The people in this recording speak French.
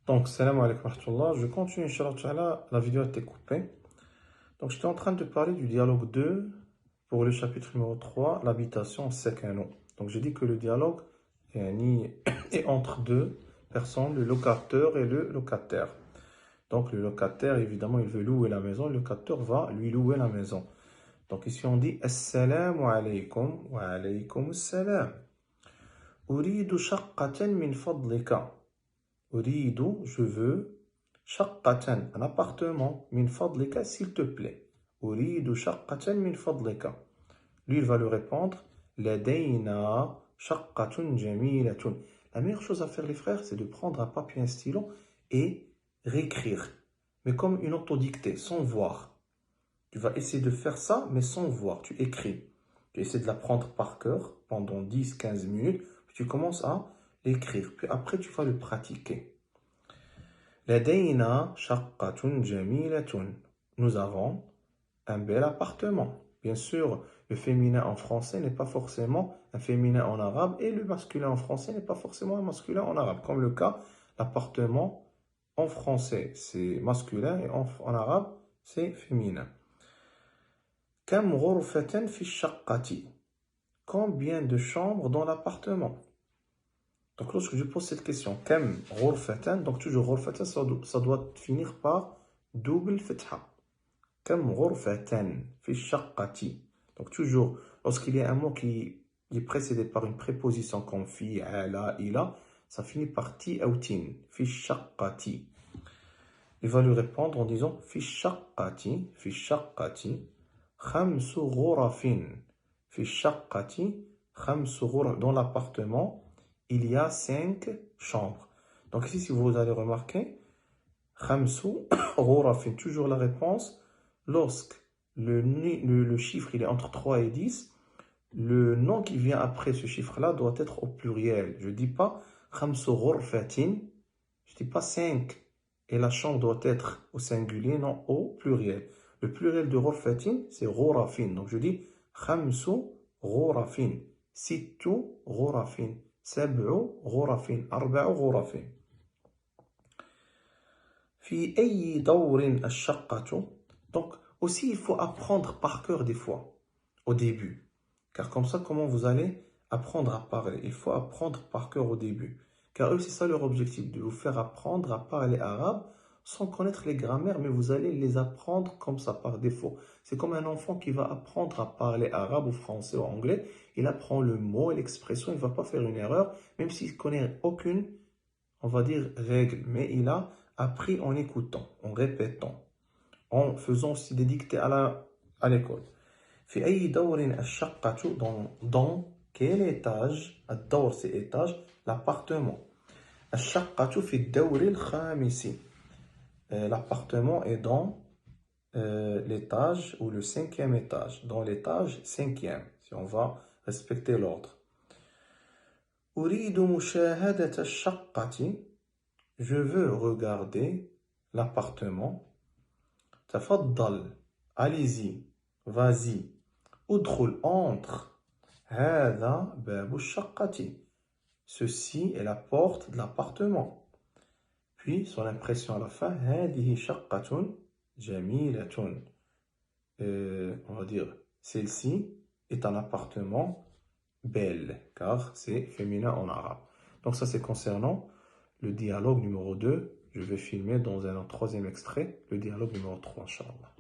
Donc, salam alaikum wa rahmatullah. Je continue, Inch'Allah, la vidéo a été coupée. Donc, j'étais en train de parler du dialogue 2 pour le chapitre numéro 3, l'habitation sekano. Donc, j'ai dit que le dialogue est entre deux personnes, le locateur et le locataire. Donc, le locataire, évidemment, il veut louer la maison, le locateur va lui louer la maison. Donc, ici, on dit Assalamu alaykum wa alaykum assalam. Uridu shaqqatan min fadlika. Uridu, je veux, shaqqatan, un appartement, min fadlika, s'il te plaît. Uridu shaqqatan min fadlika. Lui, il va lui répondre, Ladayna shaqqatun jamilatun. La meilleure chose à faire, les frères, c'est de prendre un papier et un stylo et réécrire. Mais comme une autodictée, sans voir. Tu vas essayer de faire ça, mais sans voir. Tu écris. Tu essaies de l'apprendre par cœur pendant 10-15 minutes. Puis tu commences à l'écrire. Puis après, tu vas le pratiquer. Ladayna shaqqatun jamilatun. Nous avons un bel appartement. Bien sûr, le féminin en français n'est pas forcément un féminin en arabe et le masculin en français n'est pas forcément un masculin en arabe. Comme le cas, l'appartement en français, c'est masculin et en arabe, c'est féminin. Kam ghurfatan fi shaqqati. Combien de chambres dans l'appartement? Donc lorsque je pose cette question, kam ghurfatan, donc toujours ghurfatan, ça doit finir par double fatha. Kam ghurfatan fi shaqqati. Donc toujours, lorsqu'il y a un mot qui est précédé par une préposition comme fi, ala, ila, ça finit par ti ou tin, fi shaqqati. Il va lui répondre en disant fi shaqqati, khamsu ghurafin. Fi shaqqati, khamsu ghuraf. Dans l'appartement, il y a 5 chambres. Donc ici, si vous allez remarquer, khamsu ghurafin, toujours la réponse, lorsque le chiffre il est entre 3 et 10, le nom qui vient après ce chiffre-là doit être au pluriel. Je ne dis pas khamsu ghurfatin, je ne dis pas 5. Et la chambre doit être au singulier, non au pluriel. Le pluriel de ghurfatin, c'est ghurafin. Donc je dis khamsu ghurafin, sittu ghurafin, sab'u ghurafin, arba'u ghurafin. Fi ayyi dawrin ash-shaqqatu. Donc aussi, il faut apprendre par cœur des fois, au début. Car comme ça, comment vous allez apprendre à parler? Il faut apprendre par cœur au début. Car eux, c'est ça leur objectif, de vous faire apprendre à parler arabe sans connaître les grammaires, mais vous allez les apprendre comme ça, par défaut. C'est comme un enfant qui va apprendre à parler arabe ou français ou anglais. Il apprend le mot et l'expression, il ne va pas faire une erreur, même s'il ne connaît aucune, on va dire, règle. Mais il a appris en écoutant, en répétant, en faisant aussi des dictées à l'école. في أي دور الشقة dans quel étage? الدور c'est étage, l'appartement. الشقة في الدور الخامس. L'appartement est dans l'étage ou le 5e étage, dans l'étage 5e, si on va respecter l'ordre. أريد مشاهدة الشقة. Je veux regarder l'appartement. تفضل, allez-y, vas-y. ادخل, entre. هذا باب الشقة. Ceci est la porte de l'appartement. Puis son impression à la fin, هذه شقة جميلة. On va dire, celle-ci est un appartement belle, car c'est féminin en arabe. Donc ça c'est concernant le dialogue numéro 2. Je vais filmer dans un troisième extrait le dialogue numéro 3, Inch'Allah.